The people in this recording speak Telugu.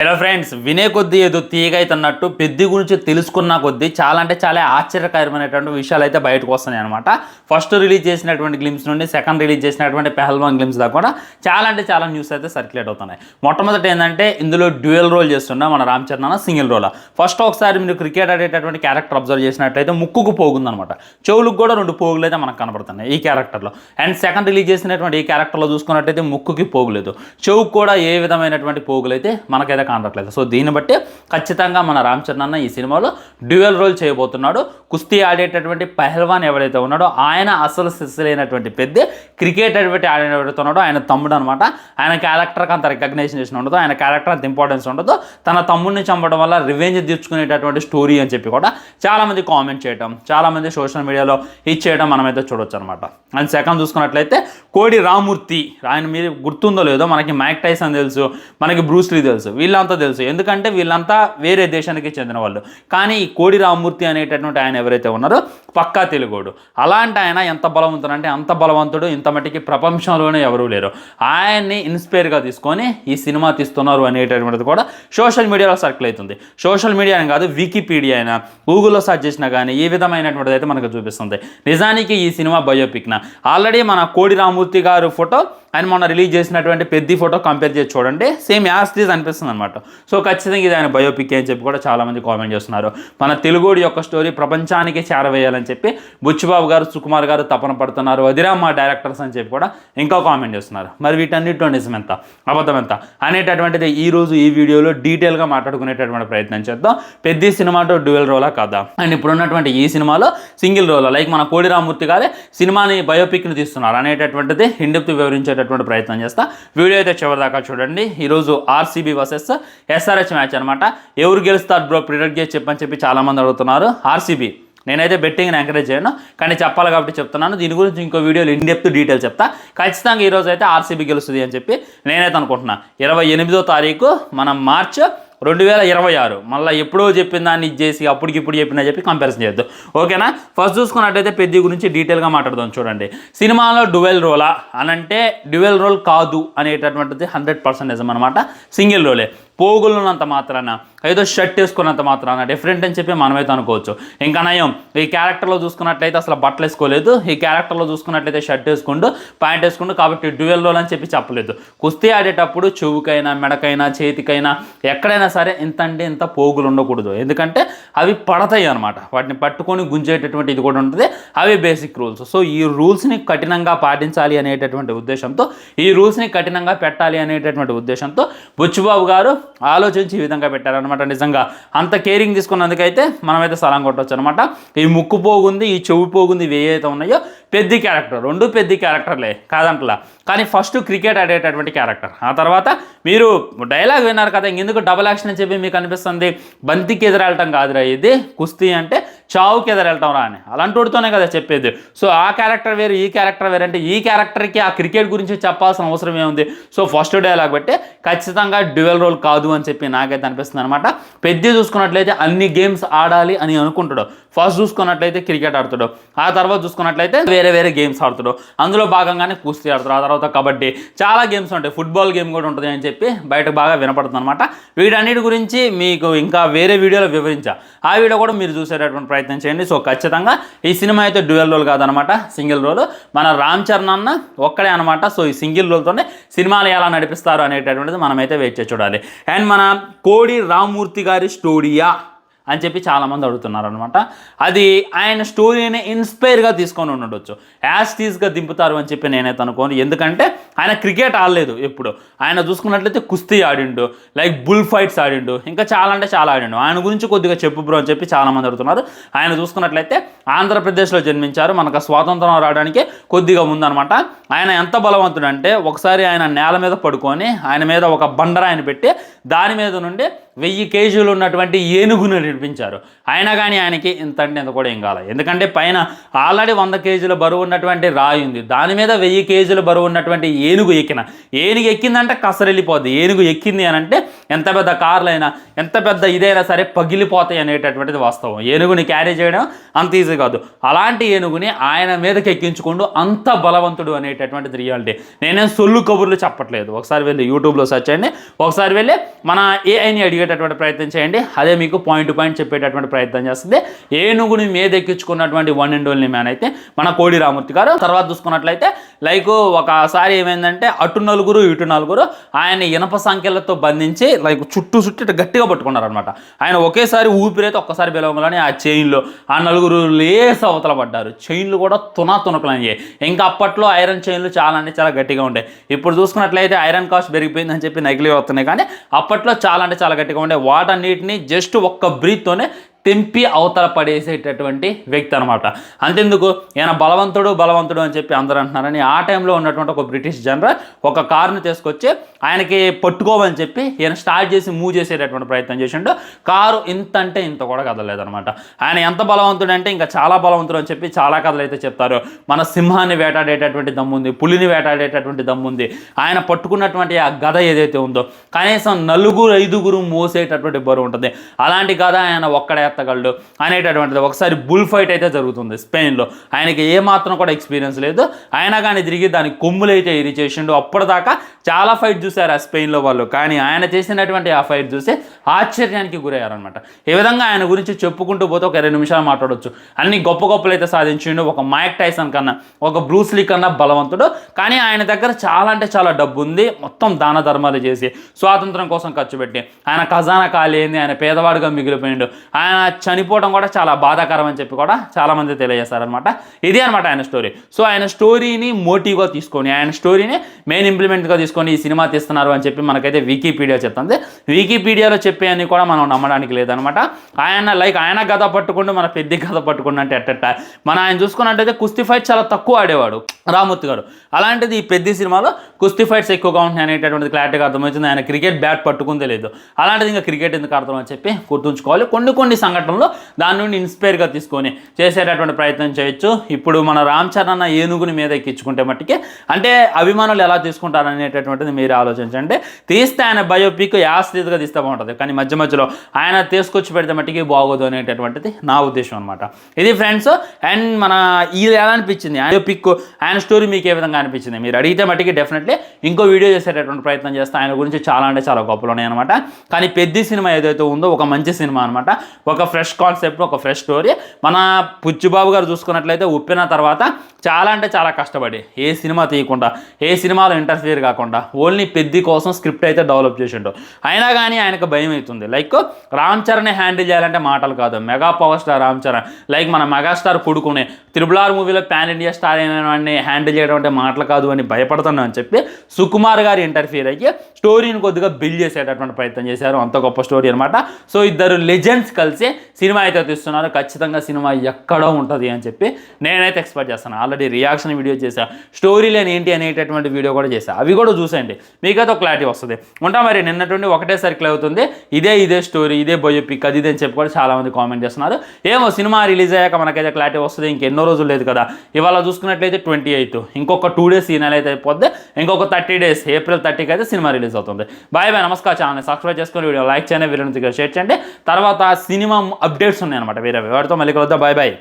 హలో ఫ్రెండ్స్, వినే కొద్దీ ఏదో తీయగా అవుతున్నట్టు పెద్ది గురించి తెలుసుకున్న కొద్దీ చాలా అంటే చాలా ఆశ్చర్యకరమైనటువంటి విషయాలు అయితే బయటకు వస్తున్నాయి అనమాట. ఫస్ట్ రిలీజ్ చేసినటువంటి గ్లిమ్స్ నుండి సెకండ్ రిలీజ్ చేసినటువంటి పెహల్వాన్ గ్లిమ్స్ దాకా కూడా చాలా అంటే చాలా న్యూస్ అయితే సర్క్యులేట్ అవుతున్నాయి. మొట్టమొదటి ఏంటంటే ఇందులో డ్యూయల్ రోల్ చేస్తున్నా మన రామ్ చరణ్ అన్న సింగిల్ రోల్. ఫస్ట్ ఒకసారి మీరు క్రికెట్ ఆడేటటువంటి క్యారెక్టర్ అబ్జర్వ్ చేసినట్లయితే ముక్కుకు పోగుందనమాట, చెవులకు కూడా 2 పోగులు అయితే మనకు కనబడుతున్నాయి ఈ క్యారెక్టర్లో. అండ్ సెకండ్ రిలీజ్ చేసినటువంటి ఈ క్యారెక్టర్లో చూసుకున్నట్టయితే ముక్కుకి పోగులేదు, చెవుకు కూడా ఏ విధమైనటువంటి పోగులు అయితే మనకైతే కనబడట్లేదు. సో దీన్ని బట్టి ఖచ్చితంగా మన రామ్ చరణ్ అన్న ఈ సినిమాలో డ్యూయల్ రోల్ చేయబోతున్నాడు. కుస్తీ ఆడేటటువంటి పెహల్వాన్ ఎవరైతే ఉన్నాడో ఆయన అసలు సిస్సులైనటువంటి పెద్ద క్రికెట్ ఆడిన ఎవరైతే ఉన్నాడో ఆయన తమ్ముడు అనమాట. ఆయన క్యారెక్టర్కి అంత రికగ్నేషన్ ఉండదు, ఆయన క్యారెక్టర్ అంత ఇంపార్టెన్స్ ఉండదు. తన తమ్ముడిని చంపడం వల్ల రివెంజ్ తీర్చుకునేటటువంటి స్టోరీ అని చెప్పి కూడా చాలామంది కామెంట్ చేయడం, చాలామంది సోషల్ మీడియాలో ఇచ్చేయడం మనమైతే చూడొచ్చు అనమాట. అండ్ సెకండ్ చూసుకున్నట్లయితే కోడి రామూర్తి, ఆయన మీరు గుర్తుందో లేదో మనకి మైక్ టైసన్ తెలుసు, మనకి బ్రూస్ లీ తెలుసు, వీళ్ళంతా తెలుసు. ఎందుకంటే వీళ్ళంతా వేరే దేశానికి చెందిన వాళ్ళు. కానీ ఈ కోడి రామూర్తి అనేటటువంటి ఆయన ఎవరైతే ఉన్నారో పక్కా తెలుగోడు. అలాంటి ఆయన ఎంత బలవంతుడు అంటే అంత బలవంతుడు, ఇంత మట్టికి ప్రపంచంలోనే ఎవరూ లేరు. ఆయన్ని ఇన్స్పైర్గా తీసుకొని ఈ సినిమా తీస్తున్నారు అనేటటువంటిది కూడా సోషల్ మీడియాలో సర్కిల్ అవుతుంది. సోషల్ మీడియా అని కాదు, వికీపీడియా అయినా గూగుల్లో సర్చ్ చేసినా కానీ ఈ విధమైనటువంటిది అయితే మనకు చూపిస్తుంది. నిజానికి ఈ సినిమా బయోపిక్న ఆల్రెడీ మన కోడి రామూర్తి గారు ఫోటో ఆయన మొన్న రిలీజ్ చేసినటువంటి పెద్ద ఫోటో కంపేర్ చేసి చూడండి, సేమ్ యాజ్ ఇట్ ఈజ్ అనిపిస్తుంది అనమాట. సో ఖచ్చితంగా ఇది ఆయన బయోపిక్ అని చెప్పి కూడా చాలామంది కామెంట్ చేస్తున్నారు. మన తెలుగుడి యొక్క స్టోరీ ప్రపంచానికి చేరవేయాలని చెప్పి బుచ్చిబాబు గారు, సుకుమార్ గారు తపన పడుతున్నారు. వదిరా మా డైరెక్టర్స్ అని చెప్పి కూడా ఇంకా కామెంట్ చేస్తున్నారు. మరి వీటన్నిటిలో నిజం ఎంత, అబద్ధం ఎంత అనేటటువంటిది ఈరోజు ఈ వీడియోలో డీటెయిల్గా మాట్లాడుకునేటటువంటి ప్రయత్నం చేద్దాం. పెద్ద సినిమాతో డ్యూయల్ రోలా కాదా, అండ్ ఇప్పుడున్నటువంటి ఈ సినిమాలో సింగిల్ రోలా, లైక్ మన కోడి రామూర్తి గారే సినిమాని బయోపిక్ని తీస్తున్నారు అనేటటువంటిది ఇండెప్త్ వివరించే ప్రయత్నం చేస్తా. వీడియో అయితే చివరిదాకా చూడండి. ఈరోజు ఆర్సీబీ వర్సెస్ ఎస్ఆర్హెచ్ మ్యాచ్ అనమాట. ఎవరు గెలుస్తారు బ్రో ప్రిడిక్ట్ చేసి చెప్పని చెప్పి చాలామంది అడుగుతున్నారు. ఆర్సీబీ. నేనైతే బెట్టింగ్ని ఎంకరేజ్ చేయను, కానీ చెప్పాలి కాబట్టి చెప్తున్నాను. దీని గురించి ఇంకో వీడియోలో ఇన్డెప్త్ డీటెయిల్ చెప్తా. ఖచ్చితంగా ఈరోజు అయితే ఆర్సీబీ గెలుస్తుంది అని చెప్పి నేనైతే అనుకుంటున్నా. 28వ తారీఖు మనం మార్చ్ 2026, మళ్ళీ ఎప్పుడో చెప్పిన దాన్ని ఇచ్చేసి అప్పటికిప్పుడు చెప్పినా చెప్పి కంపారిజన్ చేయొద్దు, ఓకేనా? ఫస్ట్ చూసుకున్నట్టయితే పెద్ద గురించి డీటెయిల్గా మాట్లాడదాం. చూడండి, సినిమాలో డ్యూయల్ రోలా అని అంటే డ్యూయల్ రోల్ కాదు అనేటటువంటిది 100% నిజం అనమాట. సింగిల్ రోలే. పోగులున్నంత మాత్రాన, ఏదో షర్ట్ వేసుకున్నంత మాత్రాన డిఫరెంట్ అని చెప్పి మనమైతే అనుకోవచ్చు. ఇంకా నయం ఈ క్యారెక్టర్లో చూసుకున్నట్లయితే అసలు బట్టలు వేసుకోలేదు, ఈ క్యారెక్టర్లో చూసుకున్నట్లయితే షర్ట్ వేసుకుంటూ ప్యాంట్ వేసుకుంటూ, కాబట్టి డ్యూయల్ రోల్ అని చెప్పి చెప్పలేదు. కుస్తీ ఆడేటప్పుడు చెవుకైనా మెడకైనా చేతికైనా ఎక్కడైనా సరే ఇంత అంటే ఇంత పోగులు ఉండకూడదు, ఎందుకంటే అవి పడతాయి అనమాట. వాటిని పట్టుకొని గుంజేటటువంటి ఇది కూడా ఉంటుంది. అవి బేసిక్ రూల్స్. సో ఈ రూల్స్ని కఠినంగా పాటించాలి అనేటటువంటి ఉద్దేశంతో, ఈ రూల్స్ని కఠినంగా పెట్టాలి అనేటటువంటి ఉద్దేశంతో బుచ్చిబాబు గారు ఆలోచించి ఈ విధంగా పెట్టారనమాట. నిజంగా అంత కేరింగ్ తీసుకున్నందుకైతే మనమైతే సలాం కొట్టవచ్చు అనమాట. ఈ ముక్కు పోగుంది, ఈ చెవి పోగుంది, ఇవి ఏవైతే ఉన్నాయో పెద్ద క్యారెక్టర్, 2 పెద్ద క్యారెక్టర్లే కాదంటలా. కానీ ఫస్ట్ క్రికెట్ ఆడేటటువంటి క్యారెక్టర్, ఆ తర్వాత మీరు డైలాగ్ విన్నారు కదా, ఇంకెందుకు డబుల్ యాక్షన్ అని చెప్పి మీకు అనిపిస్తుంది. బంతికి ఎదురెళ్ళటం కాదురా ఇది, కుస్తీ అంటే చావుకి ఎదురెళ్ళటం రా అని అలాంటితోనే కదా చెప్పేది. సో ఆ క్యారెక్టర్ వేరు, ఈ క్యారెక్టర్ వేరు. అంటే ఈ క్యారెక్టర్కి ఆ క్రికెట్ గురించి చెప్పాల్సిన అవసరం ఏముంది? సో ఫస్ట్ డైలాగ్ బట్టి ఖచ్చితంగా డ్యూయల్ రోల్ కాదు అని చెప్పి నాకైతే అనిపిస్తుంది అనమాట. పెద్ద చూసుకున్నట్లయితే అన్ని గేమ్స్ ఆడాలి అని అనుకుంటాడు. ఫస్ట్ చూసుకున్నట్లయితే క్రికెట్ ఆడుతాడు, ఆ తర్వాత చూసుకున్నట్లయితే వేరే వేరే గేమ్స్ ఆడుతాడు. అందులో భాగంగానే కుస్తీ ఆడుతాడు, ఆ తర్వాత కబడ్డీ, చాలా గేమ్స్ ఉంటాయి. ఫుట్బాల్ గేమ్ కూడా ఉంటుంది అని చెప్పి బయటకు బాగా వినపడుతుంది అనమాట. వీటన్నిటి గురించి మీకు ఇంకా వేరే వీడియోలో వివరించా, ఆ వీడియో కూడా మీరు చూసేటటువంటి ప్రయత్నం చేయండి. సో ఖచ్చితంగా ఈ సినిమా అయితే డ్యూయల్ రోల్ కాదనమాట, సింగిల్ రోల్. మన రామ్ చరణ్ అన్న ఒక్కడే అనమాట. సో ఈ సింగిల్ రోల్తోనే సినిమాలు ఎలా నడిపిస్తారు అనేటటువంటిది మనమైతే వెయిట్ చేసి చూడాలి. అండ్ మన కోడి రామూర్తి గారి స్టోరీయా అని చెప్పి చాలామంది అడుగుతున్నారు అనమాట. అది ఆయన స్టోరీని ఇన్స్పైర్గా తీసుకొని ఉండొచ్చు, యాజ్ టీజ్గా దింపుతారు అని చెప్పి నేనైతే అనుకోను. ఎందుకంటే ఆయన క్రికెట్ ఆడలేదు ఎప్పుడు. ఆయన చూసుకున్నట్లయితే కుస్తీ ఆడిండు, లైక్ బుల్ ఫైట్స్ ఆడిండు, ఇంకా చాలా అంటే చాలా ఆడిండు. ఆయన గురించి కొద్దిగా చెప్పు బ్రో అని చెప్పి చాలామంది అడుగుతున్నారు. ఆయన చూసుకున్నట్లయితే ఆంధ్రప్రదేశ్లో జన్మించారు, మనకు స్వాతంత్రం రావడానికి కొద్దిగా ముందనమాట. ఆయన ఎంత బలవంతుడు అంటే ఒకసారి ఆయన నేల మీద పడుకొని ఆయన మీద ఒక బండరాయిని పెట్టి దాని మీద నుండి 1000 కేజీలు ఉన్నటువంటి ఏనుగును నడిపించారు. అయినా కానీ ఆయనకి ఇంత అంటే ఇంత కూడా ఏం కాలేదు. ఎందుకంటే పైన ఆల్రెడీ 100 కేజీల బరువు ఉన్నటువంటి రాయి ఉంది, దాని మీద 1000 కేజీల బరువు ఉన్నటువంటి ఏనుగు ఎక్కిందంటే కసరెళ్ళిపోద్ది. ఏనుగు ఎక్కింది అని అంటే ఎంత పెద్ద కార్లు అయినా ఎంత పెద్ద ఇదైనా సరే పగిలిపోతాయి అనేటటువంటిది వాస్తవం. ఏనుగుని క్యారీ చేయడం అంత ఈజీ కాదు. అలాంటి ఏనుగుని ఆయన మీదకి ఎక్కించుకుంటూ అంత బలవంతుడు అనేటటువంటిది రియాలిటీ. నేనేం సొల్లు కబుర్లు చెప్పట్లేదు. ఒకసారి వెళ్ళి యూట్యూబ్లో సెర్చ్ చేయండి, ఒకసారి వెళ్ళి మన ఏఐని అడిగేటటువంటి ప్రయత్నం చేయండి. అదే మీకు పాయింట్ టు పాయింట్ చెప్పేటటువంటి ప్రయత్నం చేస్తుంది. ఏనుగుని మీద ఎక్కించుకున్నటువంటి వన్ అండ్ ఓన్లీ మ్యాన్ అయితే మన కోడి రామూర్తి గారు. తర్వాత చూసుకున్నట్లయితే లైక్ ఒకసారి ఏమైందంటే అటు నలుగురు ఇటు నలుగురు ఆయన ఇనప సంఖ్యలతో బంధించి లైక్ చుట్టూ గట్టిగా పట్టుకున్నారనమాట. ఆయన ఒకేసారి ఊపిరైతే ఒక్కసారి పిలవగానే ఆ చైన్లో ఆ నలుగురు లేస్ అవతల పడ్డారు. చైన్లు కూడా తునకలు అయ్యాయి. ఇంకా అప్పట్లో ఐరన్ చైన్లు చాలా అంటే చాలా గట్టిగా ఉంటాయి. ఇప్పుడు చూసుకున్నట్లయితే ఐరన్ కాస్ట్ పెరిగిపోయిందని చెప్పి నకిలీ వస్తున్నాయి, కానీ అప్పట్లో చాలా అంటే చాలా గట్టిగా ఉండే. వాటన్నిటిని జస్ట్ ఒక్క బ్రీత్తోనే తెంపి అవతల పడేసేటటువంటి వ్యక్తి అనమాట. అంతెందుకు ఈయన బలవంతుడు అని చెప్పి అందరూ అంటున్నారని ఆ టైంలో ఉన్నటువంటి ఒక బ్రిటిష్ జనరల్ ఒక కారుని తీసుకొచ్చి ఆయనకి పట్టుకోవని చెప్పి ఈయన స్టార్ట్ చేసి మూవ్ చేసేటటువంటి ప్రయత్నం చేసిండు. కారు ఇంత అంటే ఇంత కూడా కదలేదనమాట. ఆయన ఎంత బలవంతుడు అంటే ఇంకా చాలా బలవంతుడు అని చెప్పి చాలా కథలు అయితే చెప్తారు. మన సింహాన్ని వేటాడేటటువంటి దమ్ముంది, పులిని వేటాడేటటువంటి దమ్ముంది. ఆయన పట్టుకున్నటువంటి ఆ గద ఏదైతే ఉందో కనీసం 4-5 మోసేటటువంటి బరువు ఉంటుంది. అలాంటి గద ఆయన ఒక్కడే ఎత్తగలడు అనేటటువంటిది. ఒకసారి బుల్ ఫైట్ అయితే జరుగుతుంది స్పెయిన్లో. ఆయనకి ఏమాత్రం కూడా ఎక్స్పీరియన్స్ లేదు. అయినా కానీ తిరిగి దాని కొమ్ములు అయితే ఇరి చేసిండు. అప్పటిదాకా చాలా ఫైట్ చూశారు ఆ స్పెయిన్లో వాళ్ళు, కానీ ఆయన చేసినటువంటి ఆ ఫైట్ చూసి ఆశ్చర్యానికి గురయ్యారనమాట. ఈ విధంగా ఆయన గురించి చెప్పుకుంటూ పోతే ఒక 2 నిమిషాలు మాట్లాడవచ్చు. అన్ని గొప్పలు అయితే సాధించిండు. ఒక మైక్ టైసన్ కన్నా, ఒక బ్రూస్లీ కన్నా బలవంతుడు. కానీ ఆయన దగ్గర చాలా అంటే చాలా డబ్బు ఉంది. మొత్తం దాన ధర్మాలు చేసి స్వాతంత్రం కోసం ఖర్చు పెట్టి ఆయన ఖజానా ఖాళీ అయింది. ఆయన పేదవాడుగా మిగిలిపోయిండు. ఆయన చనిపోవడం కూడా చాలా బాధాకరం అని చెప్పి కూడా చాలామంది తెలియజేస్తారనమాట. ఇది అనమాట ఆయన స్టోరీ. సో ఆయన స్టోరీని మోటివ్గా తీసుకొని, ఆయన స్టోరీని మెయిన్ ఇంప్లిమెంట్గా తీసుకొని ఈ సినిమా తీస్తున్నారు అని చెప్పి మనకైతే వికీపీడియా చెప్తుంది. వికీపీడియాలో చెప్పే అని కూడా మనం నమ్మడానికి లేదనమాట. ఆయన గద పట్టుకుంటూ మన పెద్ద గద పట్టుకుంటూ అంటే ఎట్ట మన ఆయన చూసుకున్నట్టయితే కుస్తీ ఫైట్ చాలా తక్కువ ఆడేవాడు రామూర్తి గారు. అలాంటిది ఈ పెద్ద సినిమాలో కుస్తీ ఫైట్స్ ఎక్కువగా ఉంటాయి అనేటటువంటిది క్లారిటీగా అర్థమవుతుంది. ఆయన క్రికెట్ బ్యాట్ పట్టుకుందే లేదు. అలాంటిది ఇంకా క్రికెట్ ఎందుకు ఆడతాం అని చెప్పి గుర్తుంచుకోవాలి. కొన్ని సంఘటనలు దాని నుండి ఇన్స్పైర్గా తీసుకొని చేసేటటువంటి ప్రయత్నం చేయొచ్చు. ఇప్పుడు మన రామ్ చరణ్ అన్న ఏనుగుని మీద ఎక్కించుకుంటే మట్టికి అంటే అభిమానులు ఎలా తీసుకుంటారు అనేటటువంటిది మీరు ఆలోచించండి. తీస్తే ఆయన బయోపిక్ యాస్థితిగా తీస్తే బాగుంటుంది, కానీ మధ్యలో ఆయన తీసుకొచ్చి పెడితే మట్టికి బాగోదు అనేటటువంటిది నా ఉద్దేశం అనమాట. ఇది ఫ్రెండ్స్. అండ్ మన ఇది ఎలా అనిపించింది బయోపిక్, ఆయన స్టోరీ మీకు ఏ విధంగా అనిపించింది మీరు అడిగితే మట్టికి డెఫినెట్లీ ఇంకో వీడియో చేసేటటువంటి ప్రయత్నం చేస్తే ఆయన గురించి చాలా అంటే చాలా గొప్పలు ఉన్నాయి అనమాట. కానీ పెద్ద సినిమా ఏదైతే ఉందో ఒక మంచి సినిమా అనమాట. ఒక ఫ్రెష్ కాన్సెప్ట్, ఒక ఫ్రెష్ స్టోరీ. మన పుచ్చిబాబు గారు చూసుకున్నట్లయితే ఉప్పిన తర్వాత చాలా అంటే చాలా కష్టపడి ఏ సినిమా తీయకుండా, ఏ సినిమాలో ఇంటర్ఫియర్ కాకుండా ఓన్లీ పెద్ది కోసం స్క్రిప్ట్ అయితే డెవలప్ చేసిండు. అయినా కానీ ఆయనకు భయం అవుతుంది. లైక్ రామ్ చరణ్ హ్యాండిల్ చేయాలంటే మాటలు కాదు. Mega power star Ram Charan, like మన మెగాస్టార్ కొడుకునే త్రిబుల్ మూవీలో పాన్ ఇండియా స్టార్ అయిన వాడిని హ్యాండిల్ చేయడం అంటే మాటలు కాదు అని భయపడుతున్నాను అని చెప్పి సుకుమార్ గారు ఇంటర్ఫియర్ అయ్యి స్టోరీని కొద్దిగా బిల్డ్ చేసేటటువంటి ప్రయత్నం చేశారు. అంత గొప్ప స్టోరీ అనమాట. సో ఇద్దరు లెజెండ్స్ కలిసి సినిమా అయితే తీస్తున్నారు. ఖచ్చితంగా సినిమా ఎక్కడో ఉంటుంది అని చెప్పి నేనైతే ఎక్స్పెక్ట్ చేస్తాను. ఆల్రెడీ రియాక్షన్ వీడియో చేశా, స్టోరీ లేని ఏంటి అనేటటువంటి వీడియో కూడా చేశా. అవి కూడా చూసేయండి, మీకైతే ఒక క్లారిటీ వస్తుంది. ఉంటా మరి నిన్నటువంటి ఒకటే సర్కిల్ అవుతుంది. ఇదే స్టోరీ, ఇదే బయోపిక్, అది అని చెప్పి కూడా చాలామంది కామెంట్ చేస్తున్నారు. ఏమో సినిమా రిలీజ్ అయ్యాక మనకైతే క్లారిటీ వస్తుంది. ఇంకెన్నో రోజులు లేదు కదా. ఇవాళ చూసుకున్నట్లయితే 28, ఇంకొక 2 days ఈ నెల అయితే అయిపోద్ది. ఇంకొక 30 days ఏప్రిల్ 30కి అయితే సినిమా రిలీజ్ అవుతుంది. బాయ్ నమస్కారం. ఛానల్ని సబ్స్క్రైబ్ చేసుకొని వీడియో లైక్ చేయండి, వీడియోని షేర్ చేయండి. తర్వాత సినిమా అప్డేట్స్ ఉన్నాయి అనమాట వేరే వాటితో. మళ్ళీ కలుద్దాం. బాయ్.